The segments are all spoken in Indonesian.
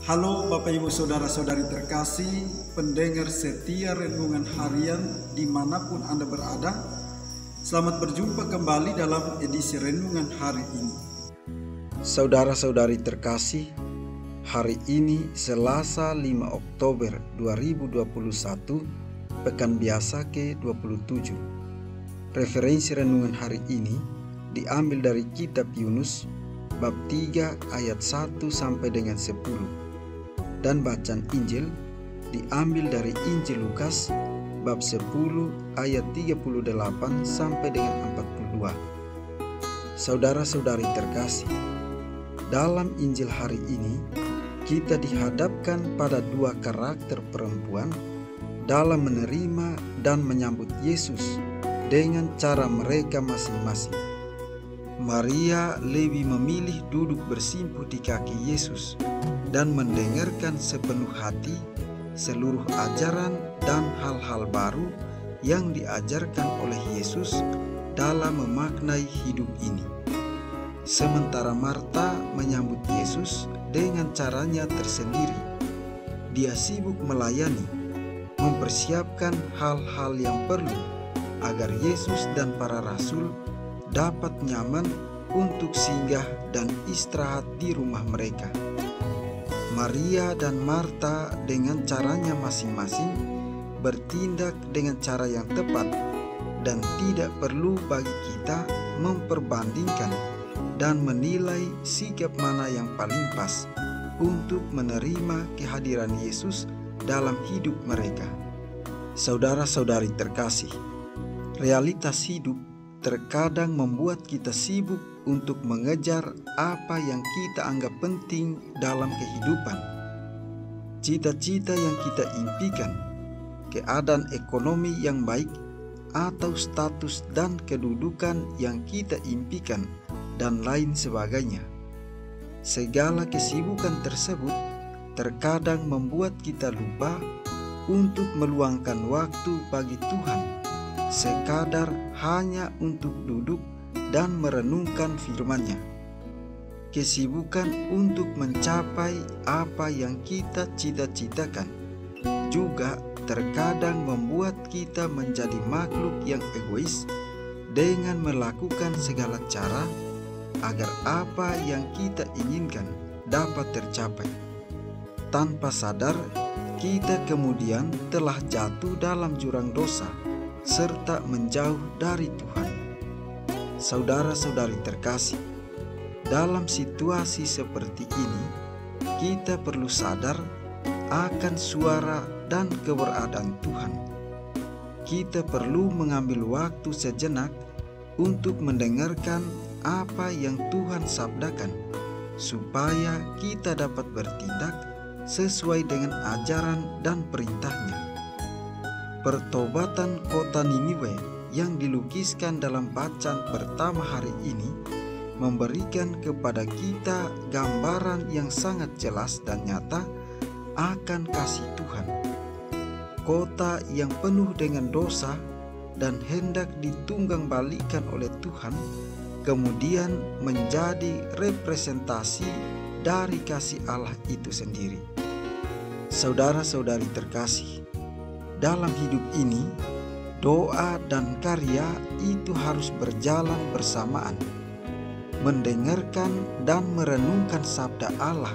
Halo Bapak Ibu Saudara-saudari terkasih, pendengar setia Renungan Harian dimanapun Anda berada. Selamat berjumpa kembali dalam edisi Renungan hari ini. Saudara-saudari terkasih, hari ini Selasa 5 Oktober 2021, Pekan Biasa ke-27. Referensi Renungan hari ini diambil dari Kitab Yunus bab 3 ayat 1 sampai dengan 10. Dan bacaan Injil diambil dari Injil Lukas bab 10 ayat 38 sampai dengan 42. Saudara-saudari terkasih, dalam Injil hari ini kita dihadapkan pada dua karakter perempuan dalam menerima dan menyambut Yesus dengan cara mereka masing-masing. Maria lebih memilih duduk bersimpuh di kaki Yesus dan mendengarkan sepenuh hati seluruh ajaran dan hal-hal baru yang diajarkan oleh Yesus dalam memaknai hidup ini. Sementara Marta menyambut Yesus dengan caranya tersendiri. Dia sibuk melayani, mempersiapkan hal-hal yang perlu agar Yesus dan para rasul dapat nyaman untuk singgah dan istirahat di rumah mereka. Maria dan Marta dengan caranya masing-masing bertindak dengan cara yang tepat, dan tidak perlu bagi kita memperbandingkan dan menilai sikap mana yang paling pas untuk menerima kehadiran Yesus dalam hidup mereka. Saudara-saudari terkasih, realitas hidup terkadang membuat kita sibuk untuk mengejar apa yang kita anggap penting dalam kehidupan. Cita-cita yang kita impikan, keadaan ekonomi yang baik, atau status dan kedudukan yang kita impikan, dan lain sebagainya. Segala kesibukan tersebut terkadang membuat kita lupa untuk meluangkan waktu bagi Tuhan, sekadar hanya untuk duduk dan merenungkan firman-Nya. Kesibukan untuk mencapai apa yang kita cita-citakan juga terkadang membuat kita menjadi makhluk yang egois dengan melakukan segala cara agar apa yang kita inginkan dapat tercapai. Tanpa sadar, kita kemudian telah jatuh dalam jurang dosa serta menjauh dari Tuhan. Saudara-saudari terkasih, dalam situasi seperti ini, kita perlu sadar akan suara dan keberadaan Tuhan. Kita perlu mengambil waktu sejenak untuk mendengarkan apa yang Tuhan sabdakan, supaya kita dapat bertindak sesuai dengan ajaran dan perintah-Nya. Pertobatan kota Niniwe yang dilukiskan dalam bacaan pertama hari ini memberikan kepada kita gambaran yang sangat jelas dan nyata akan kasih Tuhan. Kota yang penuh dengan dosa dan hendak ditunggangbalikan oleh Tuhan kemudian menjadi representasi dari kasih Allah itu sendiri. Saudara-saudari terkasih, dalam hidup ini, doa dan karya itu harus berjalan bersamaan. Mendengarkan dan merenungkan sabda Allah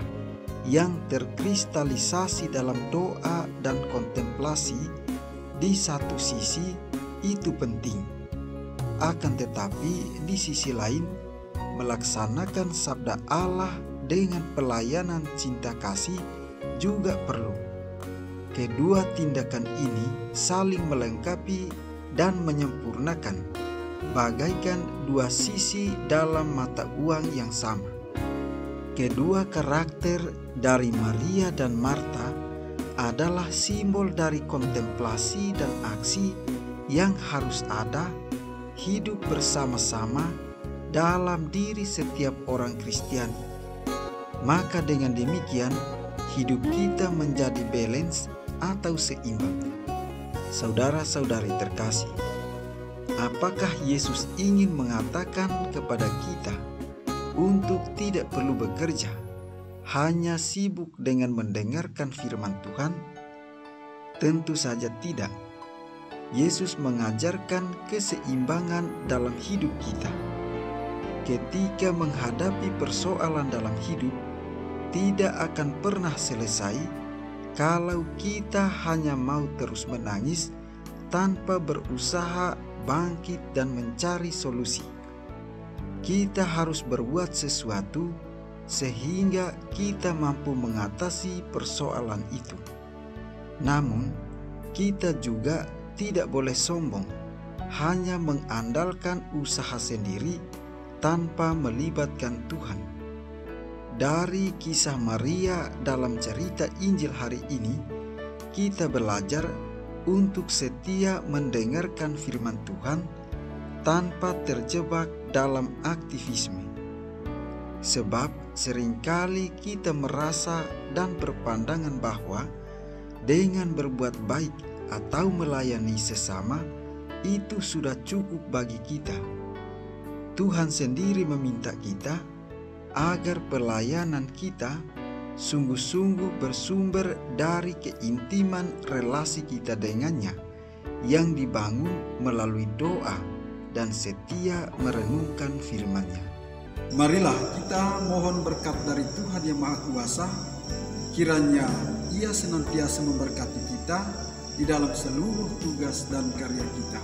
yang terkristalisasi dalam doa dan kontemplasi di satu sisi itu penting. Akan tetapi di sisi lain, melaksanakan sabda Allah dengan pelayanan cinta kasih juga perlu. Kedua tindakan ini saling melengkapi dan menyempurnakan, bagaikan dua sisi dalam mata uang yang sama. Kedua karakter dari Maria dan Marta adalah simbol dari kontemplasi dan aksi yang harus ada hidup bersama-sama dalam diri setiap orang Kristiani. Maka dengan demikian, hidup kita menjadi balance atau seimbang. Saudara-saudari terkasih, apakah Yesus ingin mengatakan kepada kita untuk tidak perlu bekerja, hanya sibuk dengan mendengarkan firman Tuhan? Tentu saja tidak. Yesus mengajarkan keseimbangan dalam hidup kita. Ketika menghadapi persoalan dalam hidup, tidak akan pernah selesai kalau kita hanya mau terus menangis tanpa berusaha bangkit dan mencari solusi. Kita harus berbuat sesuatu sehingga kita mampu mengatasi persoalan itu. Namun, kita juga tidak boleh sombong, hanya mengandalkan usaha sendiri tanpa melibatkan Tuhan. Dari kisah Maria dalam cerita Injil hari ini, kita belajar untuk setia mendengarkan firman Tuhan tanpa terjebak dalam aktivisme. Sebab seringkali kita merasa dan berpandangan bahwa dengan berbuat baik atau melayani sesama itu sudah cukup bagi kita. Tuhan sendiri meminta kita agar pelayanan kita sungguh-sungguh bersumber dari keintiman relasi kita dengannya yang dibangun melalui doa dan setia merenungkan firman-Nya. Marilah kita mohon berkat dari Tuhan yang Maha Kuasa, kiranya Ia senantiasa memberkati kita di dalam seluruh tugas dan karya kita.